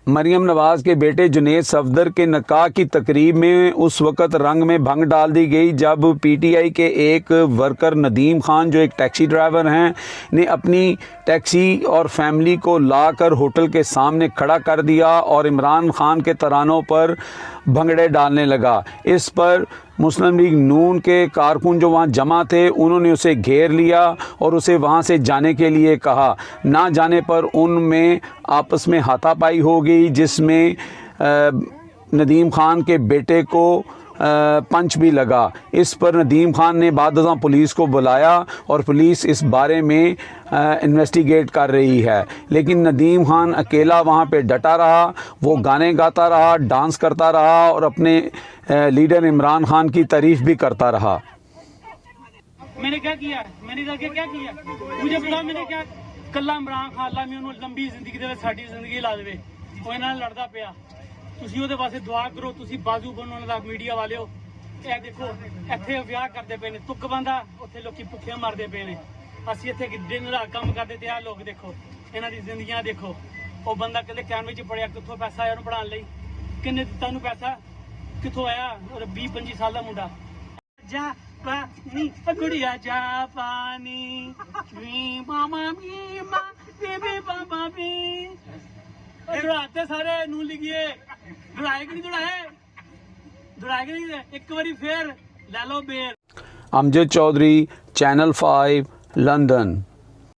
मरियम नवाज़ के बेटे जुनैद सफदर के निकाह की तकरीब में उस वक़्त रंग में भंग डाल दी गई जब पीटीआई के एक वर्कर नदीम खान, जो एक टैक्सी ड्राइवर हैं, ने अपनी टैक्सी और फैमिली को लाकर होटल के सामने खड़ा कर दिया और इमरान खान के तरानों पर भंगड़े डालने लगा। इस पर मुस्लिम लीग नून के कारकुन जो वहाँ जमा थे, उन्होंने उसे घेर लिया और उसे वहाँ से जाने के लिए कहा। ना जाने पर उनमें आपस में हाथापाई हो गई, जिसमें नदीम खान के बेटे को पंच भी लगा। इस पर नदीम खान ने बाद पुलिस को बुलाया और पुलिस इस बारे में इन्वेस्टिगेट कर रही है। लेकिन नदीम खान अकेला वहाँ पे डटा रहा, वो गाने गाता रहा, डांस करता रहा और अपने लीडर इमरान खान की तारीफ भी करता रहा। मैंने क्या किया? मैंने जाके क्या किया? मुझे बताओ मैंने क्या? कल्ला इमरान खान ला मैं उन्होंने लंबी जिंदगी दे साडी जिंदगी ला देवे, कोई ना लड़दा पिया। ਤੁਸੀਂ ਉਹਦੇ ਵਾਸਤੇ ਦੁਆ ਕਰੋ, ਤੁਸੀਂ ਬਾਜ਼ੂ ਬਣੋ ਉਹਨਾਂ ਦਾ ਮੀਡੀਆ ਵਾਲਿਓ। ਇਹ ਦੇਖੋ ਇੱਥੇ ਵਿਆਹ ਕਰਦੇ ਪਏ ਨੇ, ਤੁੱਕ ਬੰਦਾ ਉੱਥੇ ਲੋਕੀ ਭੁੱਖੇ ਮਰਦੇ ਪਏ ਨੇ। ਅਸੀਂ ਇੱਥੇ ਦਿਨ ਰਾਤ ਕੰਮ ਕਰਦੇ ਤੇ ਆਹ ਲੋਕ ਦੇਖੋ ਇਹਨਾਂ ਦੀ ਜ਼ਿੰਦਗੀਆਂ ਦੇਖੋ। ਉਹ ਬੰਦਾ ਕਹਿੰਦੇ ਕੈਮਰੇ 'ਚ ਪੜਿਆ, ਕਿੱਥੋਂ ਪੈਸਾ ਆਇਆ ਉਹਨੂੰ ਪੜਾਉਣ ਲਈ? ਕਿੰਨੇ ਦਿੱਤਾ ਉਹਨੂੰ ਪੈਸਾ? ਕਿੱਥੋਂ ਆਇਆ? ਉਹ 20-25 ਸਾਲ ਦਾ ਮੁੰਡਾ। ਜਾ ਪਾਣੀ ਗੁੜੀਆ ਜਾ ਪਾਣੀ ਵੀ ਮਾਮਾ ਵੀ ਮਾਂ ਬੇਬੇ ਬਾਬਾ ਵੀ दौड़ाते सारे नू लिखिए दौड़ाए कि नहीं दौड़ाए कि नहीं? एक बारी फिर ले लो बेर। Amjad Chaudhry, channel 5, London.